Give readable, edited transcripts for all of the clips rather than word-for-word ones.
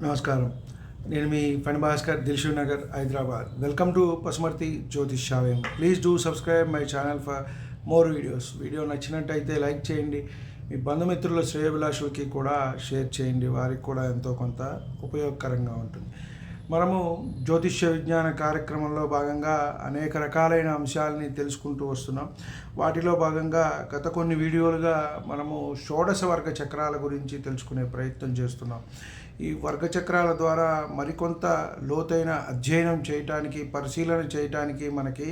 నమస్కారం. నేను మీ Phani Bhaskar, Dilsukhnagar, Hyderabad. Welcome to Pasumarthi Jyothishyalayam. Please do subscribe my channel for more videos. Video నచ్చినట్టయితే లైక్ చేయండి. మీ బంధుమిత్రుల శ్రేయోభిలాషులకి కూడా షేర్ చేయండి. వారికి కూడా ఎంతో కొంత ఉపయోగకరంగా ఉంటుంది. మనము జ్యోతిష్య విజ్ఞాన కార్యక్రమంలో భాగంగా అనేక రకాలైన అంశాలని తెలుసుకుంటూ వస్తున్నాం. వాటిలో భాగంగా గత కొన్ని వీడియోలుగా మనము షోడశ వర్గ చక్రాల గురించి తెలుసుకునే ప్రయత్నం చేస్తున్నాం. ఈ వర్గ చక్రాల ద్వారా మరికొంత లోతైన అధ్యయనం చేయటానికి, పరిశీలన చేయటానికి మనకి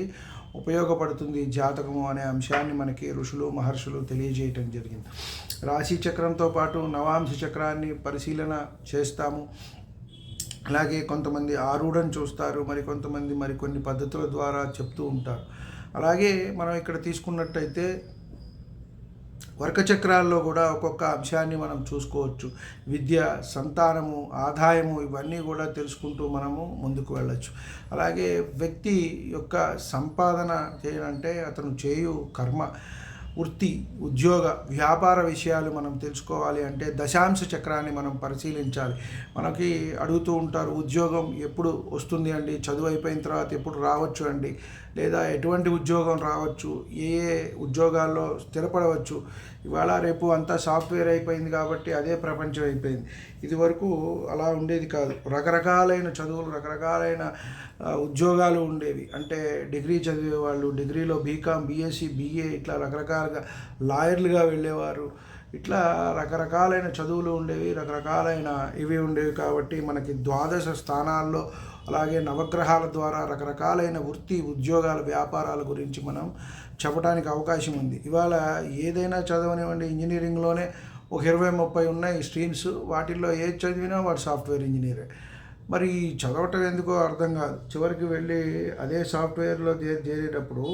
ఉపయోగపడుతుంది జాతకము అనే అంశాన్ని మనకి ఋషులు మహర్షులు తెలియజేయటం జరిగింది. రాశి చక్రంతో పాటు నవాంశ చక్రాన్ని పరిశీలన చేస్తాము. అలాగే కొంతమంది ఆరుఢం చూస్తారు, మరికొంతమంది మరికొన్ని పద్ధతుల ద్వారా చెప్తూ ఉంటారు. అలాగే మనం ఇక్కడ తీసుకున్నట్టయితే వర్గచక్రాల్లో కూడా ఒక్కొక్క అంశాన్ని మనం చూసుకోవచ్చు. విద్య, సంతానము, ఆదాయము ఇవన్నీ కూడా తెలుసుకుంటూ మనము ముందుకు వెళ్ళచ్చు. అలాగే వ్యక్తి యొక్క సంపాదన చేయాలంటే అతను చేయు కర్మ, వృత్తి, ఉద్యోగ, వ్యాపార విషయాలు మనం తెలుసుకోవాలి అంటే దశాంశ చక్రాన్ని మనం పరిశీలించాలి. మనకి అడుగుతూ ఉంటారు, ఉద్యోగం ఎప్పుడు వస్తుంది అండి, చదువు అయిపోయిన తర్వాత ఎప్పుడు రావచ్చు అండి, లేదా ఎటువంటి ఉద్యోగం రావచ్చు, ఏ ఏ ఉద్యోగాల్లో స్థిరపడవచ్చు. ఇవాళ రేపు అంతా సాఫ్ట్వేర్ అయిపోయింది కాబట్టి అదే ప్రపంచం అయిపోయింది. ఇదివరకు అలా ఉండేది కాదు. రకరకాలైన చదువులు, రకరకాలైన ఉద్యోగాలు ఉండేవి. అంటే డిగ్రీ చదివే వాళ్ళు డిగ్రీలో బీకామ్, బీఎస్సీ, బీఏ ఇట్లా రకరకాలుగా లాయర్లుగా వెళ్ళేవారు. ఇట్లా రకరకాలైన చదువులు ఉండేవి, రకరకాలైన ఇవి ఉండేవి. కాబట్టి మనకి ద్వాదశ స్థానాల్లో అలాగే నవగ్రహాల ద్వారా రకరకాలైన వృత్తి, ఉద్యోగాల, వ్యాపారాల గురించి మనం చెప్పడానికి అవకాశం ఉంది. ఇవాళ ఏదైనా చదవనివ్వండి, ఇంజనీరింగ్లోనే ఒక 20-30 ఉన్నాయి స్ట్రీమ్స్. వాటిల్లో ఏది చదివినా వాడు సాఫ్ట్వేర్ ఇంజనీరే. మరి చదవటం ఎందుకో అర్థం కాదు. చివరికి వెళ్ళి అదే సాఫ్ట్వేర్లో చేరేటప్పుడు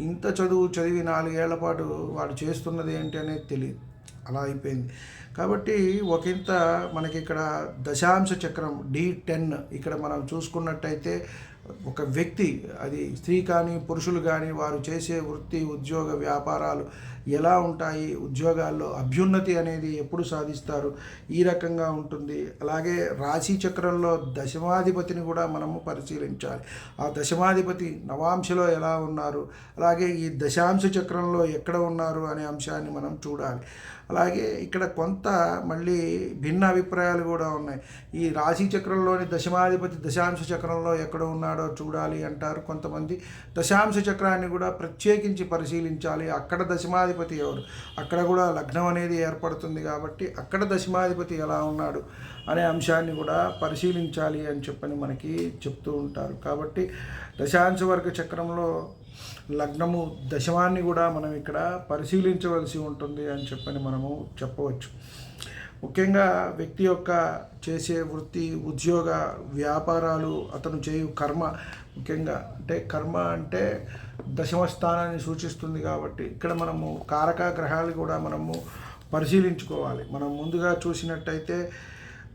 ఇంత చదువు చదివి 4 ఏళ్ల పాటు వాడు చేస్తున్నది ఏంటి అనేది తెలియదు. అలా అయిపోయింది. కాబట్టి ఒకంత మనకి ఇక్కడ దశాంశ చక్రం D10 ఇక్కడ మనం చూసుకున్నట్టయితే ఒక వ్యక్తి, అది స్త్రీ కానీ పురుషులు కానీ, వారు చేసే వృత్తి, ఉద్యోగ, వ్యాపారాలు ఎలా ఉంటాయి, ఉద్యోగాల్లో అభ్యున్నతి అనేది ఎప్పుడు సాధిస్తారు, ఈ రకంగా ఉంటుంది. అలాగే రాశి చక్రంలో దశమాధిపతిని కూడా మనము పరిశీలించాలి. ఆ దశమాధిపతి నవాంశలో ఎలా ఉన్నారు, అలాగే ఈ దశాంశ చక్రంలో ఎక్కడ ఉన్నారు అనే అంశాన్ని మనం చూడాలి. అలాగే ఇక్కడ కొంత మళ్ళీ భిన్న అభిప్రాయాలు కూడా ఉన్నాయి. ఈ రాశి చక్రంలోని దశమాధిపతి దశాంశ చక్రంలో ఎక్కడ ఉన్నాడో చూడాలి అంటారు కొంతమంది. దశాంశ చక్రాన్ని కూడా ప్రత్యేకించి పరిశీలించాలి. అక్కడ దశమాధిపతి ఎవరు, అక్కడ కూడా లగ్నం అనేది ఏర్పడుతుంది కాబట్టి అక్కడ దశమాధిపతి ఎలా ఉన్నాడు అనే అంశాన్ని కూడా పరిశీలించాలి అని చెప్పని మనకి చెప్తూ ఉంటారు. కాబట్టి దశాంశ వర్గ చక్రంలో లగ్నము, దశమాన్ని కూడా మనం ఇక్కడ పరిశీలించవలసి ఉంటుంది అని చెప్పని మనము చెప్పవచ్చు. ముఖ్యంగా వ్యక్తి యొక్క చేసే వృత్తి, ఉద్యోగ, వ్యాపారాలు, అతను చేయు కర్మ, ముఖ్యంగా అంటే కర్మ అంటే దశమ స్థానాన్ని సూచిస్తుంది కాబట్టి ఇక్కడ మనము కారక గ్రహాలు కూడా మనము పరిశీలించుకోవాలి. మనం ముందుగా చూసినట్టయితే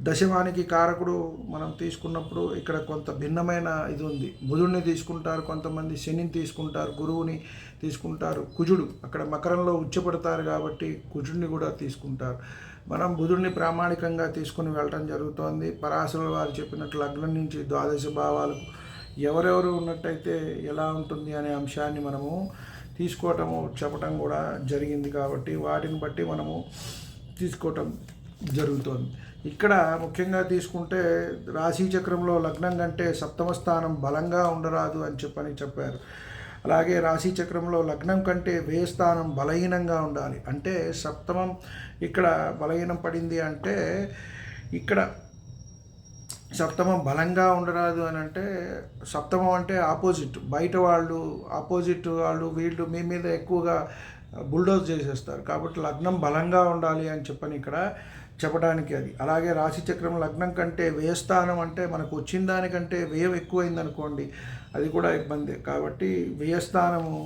దశమానికి కారకుడు మనం తీసుకున్నప్పుడు ఇక్కడ కొంత భిన్నమైన ఇది ఉంది. బుధుడిని తీసుకుంటారు కొంతమంది, శనిని తీసుకుంటారు, గురువుని తీసుకుంటారు, కుజుడు అక్కడ మకరంలో ఉచ్చపడతారు కాబట్టి కుజుడిని కూడా తీసుకుంటారు. మనం బుధుడిని ప్రామాణికంగా తీసుకుని వెళ్ళటం జరుగుతోంది. పరాశరుల వారు చెప్పినట్లు లగ్నం నుంచి ద్వాదశ భావాలకు ఎవరెవరు ఉన్నట్టయితే ఎలా ఉంటుంది అనే అంశాన్ని మనము తీసుకోవటము, చెప్పటం కూడా జరిగింది. కాబట్టి వాటిని బట్టి మనము తీసుకోవటం జరుగుతోంది. ఇక్కడ ముఖ్యంగా తీసుకుంటే రాశి చక్రంలో లగ్నం కంటే సప్తమ స్థానం బలంగా ఉండరాదు అని చెప్పారు. అలాగే రాశి చక్రంలో లగ్నం కంటే వ్యయస్థానం బలహీనంగా ఉండాలి. అంటే సప్తమం ఇక్కడ బలహీనం పడింది అంటే ఇక్కడ సప్తమం బలంగా ఉండరాదు అని అంటే, సప్తమం అంటే ఆపోజిట్, బయట వాళ్ళు, ఆపోజిట్ వాళ్ళు, వీళ్ళు మీ మీద ఎక్కువగా బుల్డోజ్ చేసేస్తారు. కాబట్టి లగ్నం బలంగా ఉండాలి అని చెప్పని ఇక్కడ చెప్పడానికి అది. అలాగే రాశి చక్రం లగ్నం కంటే వ్యయస్థానం అంటే మనకు వచ్చిన దానికంటే వ్యయం ఎక్కువైందనుకోండి, అది కూడా ఇబ్బంది. కాబట్టి వ్యయస్థానము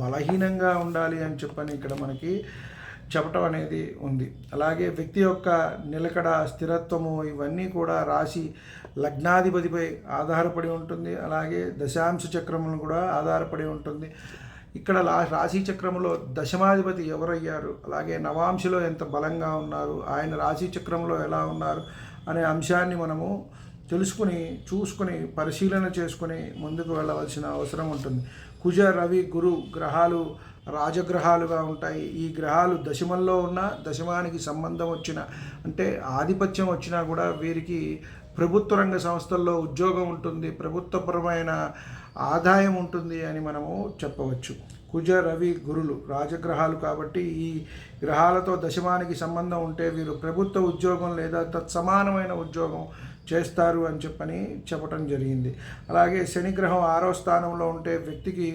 బలహీనంగా ఉండాలి అని చెప్పని ఇక్కడ మనకి చెప్పటం అనేది ఉంది. అలాగే వ్యక్తి యొక్క నిలకడ, స్థిరత్వము ఇవన్నీ కూడా రాశి లగ్నాధిపతిపై ఆధారపడి ఉంటుంది. అలాగే దశాంశ చక్రములను కూడా ఆధారపడి ఉంటుంది. ఇక్కడ రాశి చక్రంలో దశమాధిపతి ఎవరయ్యారు, అలాగే నవాంశలో ఎంత బలంగా ఉన్నారు, ఆయన రాశి చక్రంలో ఎలా ఉన్నారు, అనే అంశాన్ని మనము తెలుసుకుని చూసుకుని పరిశీలన చేసుకుని ముందుకు వెళ్ళవలసిన అవసరం ఉంటుంది. కుజ రవి గురు గ్రహాలు రాజగ్రహాలుగా ఉంటాయి. ఈ గ్రహాలు దశమంలో ఉన్న దశమానికి సంబంధం వచ్చిన అంటే ఆధిపత్యం వచ్చినా కూడా వీరికి ప్రభుత్వ రంగ సంస్థల్లో ఉద్యోగం ఉంటుంది, ప్రభుత్వపరమైన ఆదాయం ఉంటుంది అని మనము చెప్పవచ్చు. కుజ రవి గురులు రాజగ్రహాలు కాబట్టి ఈ గ్రహాలతో దశమానికి సంబంధం ఉంటే వీరు ప్రభుత్వ ఉద్యోగం లేదా తత్సమానమైన ఉద్యోగం చేస్తారు అని చెప్పడం జరిగింది. అలాగే శనిగ్రహం 6వ స్థానంలో ఉంటే వ్యక్తికి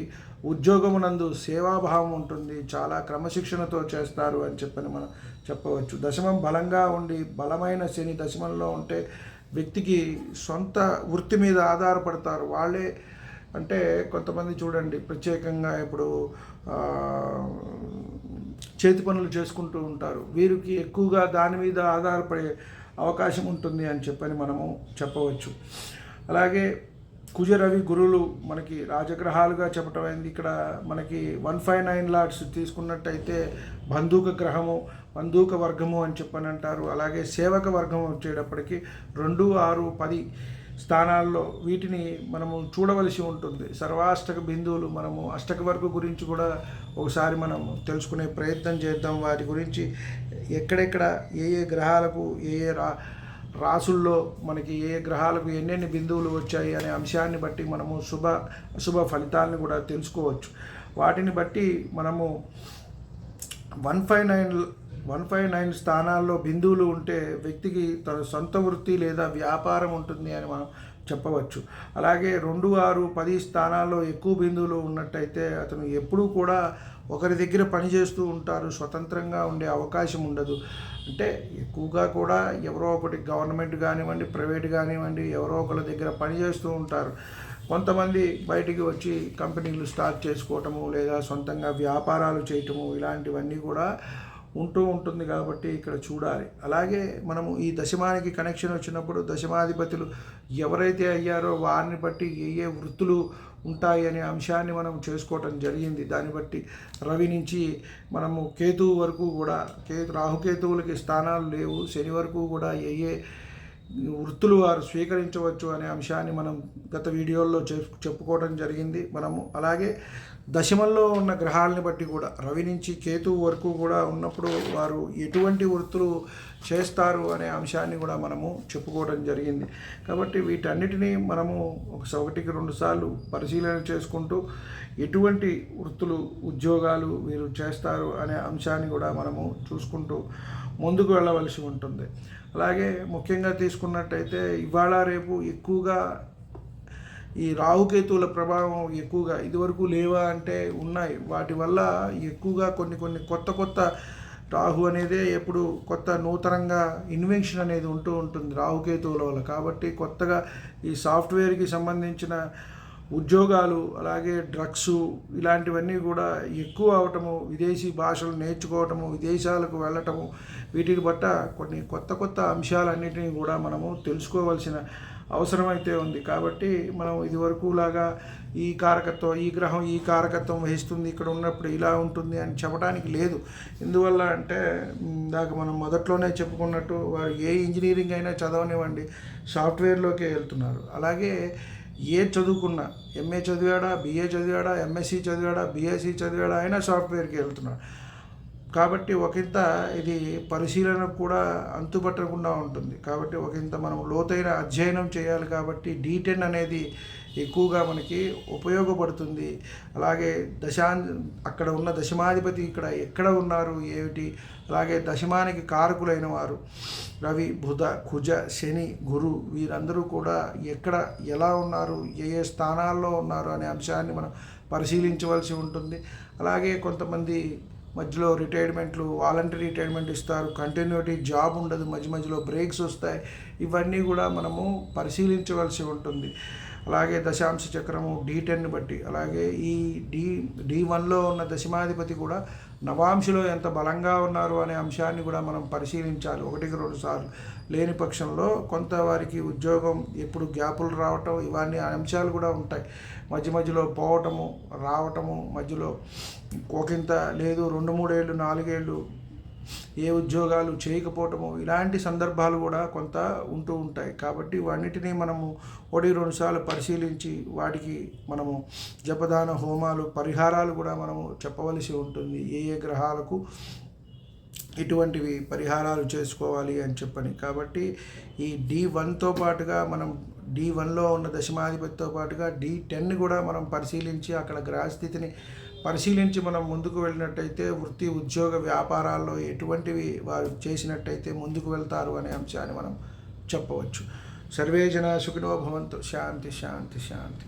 ఉద్యోగమునందు సేవాభావం ఉంటుంది, చాలా క్రమశిక్షణతో చేస్తారు అని మనం చెప్పవచ్చు. దశమం బలంగా ఉండి బలమైన శని దశమంలో ఉంటే వ్యక్తికి సొంత వృత్తి మీద ఆధారపడతారు. వాళ్ళే అంటే కొంతమంది చూడండి ప్రత్యేకంగా ఇప్పుడు చేతి పనులు చేసుకుంటూ ఉంటారు, వీరికి ఎక్కువగా దాని మీద ఆధారపడే అవకాశం ఉంటుంది అని మనము చెప్పవచ్చు. అలాగే కుజ రవి గురువులు మనకి రాజగ్రహాలుగా చెప్పటం అయింది. ఇక్కడ మనకి 159 లార్డ్స్ తీసుకున్నట్టయితే బంధూక గ్రహము, బంధూక వర్గము అని అంటారు. అలాగే సేవక వర్గం వచ్చేటప్పటికి 2, 6, 10 స్థానాల్లో వీటిని మనము చూడవలసి ఉంటుంది. సర్వాష్టక బిందువులు మనము అష్టక వర్గ గురించి కూడా ఒకసారి మనం తెలుసుకునే ప్రయత్నం చేద్దాం. వాటి గురించి ఎక్కడెక్కడ ఏ గ్రహాలకు ఏ రాసుల్లో మనకి ఏ గ్రహాలకు ఎన్నెన్ని బిందువులు వచ్చాయి అనే అంశాన్ని బట్టి మనము అశుభ ఫలితాలను కూడా తెలుసుకోవచ్చు. వాటిని బట్టి మనము 159 స్థానాల్లో బిందువులు ఉంటే వ్యక్తికి తన సొంత వృత్తి లేదా వ్యాపారం ఉంటుంది అని మనం చెప్పవచ్చు. అలాగే 2, 6, 10 స్థానాల్లో ఎక్కువ బిందువులు ఉన్నట్టయితే అతను ఎప్పుడూ కూడా ఒకరి దగ్గర పనిచేస్తూ ఉంటారు, స్వతంత్రంగా ఉండే అవకాశం ఉండదు. అంటే ఎక్కువగా కూడా ఎవరో ఒకటి గవర్నమెంట్ కానివ్వండి, ప్రైవేట్ కానివ్వండి, ఎవరో ఒకరి దగ్గర పనిచేస్తూ ఉంటారు. కొంతమంది బయటికి వచ్చి కంపెనీలు స్టార్ట్ చేసుకోవటము లేదా సొంతంగా వ్యాపారాలు చేయటము ఇలాంటివన్నీ కూడా ఉంటుంది కాబట్టి ఇక్కడ చూడాలి. అలాగే మనము ఈ దశమానికి కనెక్షన్ వచ్చినప్పుడు దశమాధిపతులు ఎవరైతే అయ్యారో వారిని బట్టి ఏ వృత్తులు ఉంటాయి అనే అంశాన్ని మనం చేసుకోవటం జరిగింది. దాన్ని బట్టి రవి నుంచి మనము కేతువు వరకు కూడా రాహుకేతువులకి స్థానాలు లేవు, శని వరకు కూడా ఏ వృత్తులు వారు స్వీకరించవచ్చు అనే అంశాన్ని మనం గత వీడియోల్లో చెప్పుకోవడం జరిగింది. మనము అలాగే దశమంలో ఉన్న గ్రహాలని బట్టి కూడా రవి నుంచి కేతువు వరకు కూడా ఉన్నప్పుడు వారు ఎటువంటి వృత్తులు చేస్తారు అనే అంశాన్ని కూడా మనము చెప్పుకోవడం జరిగింది. కాబట్టి వీటన్నిటినీ మనము ఒకటికి 2 సార్లు పరిశీలన చేసుకుంటూ ఎటువంటి వృత్తులు ఉద్యోగాలు వీరు చేస్తారు అనే అంశాన్ని కూడా మనము చూసుకుంటూ ముందుకు వెళ్ళవలసి ఉంటుంది. అలాగే ముఖ్యంగా తీసుకున్నట్టయితే ఇవాళ రేపు ఎక్కువగా ఈ రాహుకేతువుల ప్రభావం ఎక్కువగా ఇదివరకు లేవా అంటే ఉన్నాయి. వాటి వల్ల ఎక్కువగా కొన్ని కొత్త రాహు అనేదే ఎప్పుడు కొత్త నూతనంగా ఇన్వెన్షన్ అనేది ఉంటుంది రాహుకేతువుల వల్ల. కాబట్టి కొత్తగా ఈ సాఫ్ట్వేర్కి సంబంధించిన ఉద్యోగాలు అలాగే డ్రగ్స్ ఇలాంటివన్నీ కూడా ఎక్కువ అవటము, విదేశీ భాషలు నేర్చుకోవటము, విదేశాలకు వెళ్ళటము, వీటిని బట్ట కొన్ని కొత్త అంశాలన్నిటినీ కూడా మనము తెలుసుకోవాల్సిన అవసరమైతే ఉంది. కాబట్టి మనం ఇదివరకు లాగా ఈ గ్రహం ఈ కారకత్వం వహిస్తుంది, ఇక్కడ ఉన్నప్పుడు ఇలా ఉంటుంది అని చెప్పడానికి లేదు. ఎందువల్ల అంటే ఇందాక మనం మొదట్లోనే చెప్పుకున్నట్టు వారు ఏ ఇంజనీరింగ్ అయినా చదవనివ్వండి సాఫ్ట్వేర్లోకే వెళ్తున్నారు. అలాగే చదువుకున్నా ఎంఏ చదివాడా, బిఏ చదివాడా, ఎంఎస్సి చదివాడా, బిఎస్సి చదివాడా అయినా సాఫ్ట్వేర్కి వెళ్తున్నాడు. కాబట్టి ఒకంత ఇది పరిశీలనకు కూడా అంతుపట్టకుండా ఉంటుంది. కాబట్టి ఒకంత మనం లోతైన అధ్యయనం చేయాలి. కాబట్టి D10 అనేది ఎక్కువగా మనకి ఉపయోగపడుతుంది. అలాగే అక్కడ ఉన్న దశమాధిపతి ఎక్కడ ఉన్నారు ఏమిటి, అలాగే దశమానికి కారకులైన వారు రవి, బుధ, కుజ, శని, గురు వీరందరూ కూడా ఎక్కడ ఎలా ఉన్నారు, ఏ స్థానాల్లో ఉన్నారు అనే అంశాన్ని మనం పరిశీలించవలసి ఉంటుంది. అలాగే కొంతమంది మధ్యలో రిటైర్మెంట్లు, వాలంటరీ రిటైర్మెంట్ ఇస్తారు, కంటిన్యూటీ జాబ్ ఉండదు, మధ్యలో బ్రేక్స్ వస్తాయి. ఇవన్నీ కూడా మనము పరిశీలించవలసి ఉంటుంది. అలాగే దశాంశ చక్రము D10 బట్టి, అలాగే ఈ D1లో ఉన్న దశమాధిపతి కూడా నవాంశలో ఎంత బలంగా ఉన్నారు అనే అంశాన్ని కూడా మనం పరిశీలించాలి 1-2 సార్లు. లేని పక్షంలో కొంత వారికి ఉద్యోగం ఎప్పుడు గ్యాపులు రావటం ఇవన్నీ అంశాలు కూడా ఉంటాయి. మధ్యలో పోవటము రావటము, మధ్యలో ఒకంత లేదు 2-3 ఏళ్ళు 4 ఏళ్ళు ఏ ఉద్యోగాలు చేయకపోవటము, ఇలాంటి సందర్భాలు కూడా కొంత ఉంటూ ఉంటాయి. కాబట్టి వాటిని మనము 1-2 సార్లు పరిశీలించి వాటికి మనము జపదాన హోమాలు, పరిహారాలు కూడా మనము చెప్పవలసి ఉంటుంది. ఏ ఏ గ్రహాలకు ఇటువంటివి పరిహారాలు చేసుకోవాలి అని చెప్పని. కాబట్టి ఈ D1తో పాటుగా మనం D1లో ఉన్న దశమాధిపతితో పాటుగా D10ని కూడా మనం పరిశీలించి అక్కడ గ్రహస్థితిని పరిశీలించి మనం ముందుకు వెళ్ళినట్టయితే వృత్తి, ఉద్యోగ, వ్యాపారాల్లో ఎటువంటివి వారు చేసినట్టయితే ముందుకు వెళ్తారు అనే అంశాన్ని మనం చెప్పవచ్చు. సర్వే జనా సుఖినో భవంతు. శాంతి శాంతి శాంతి.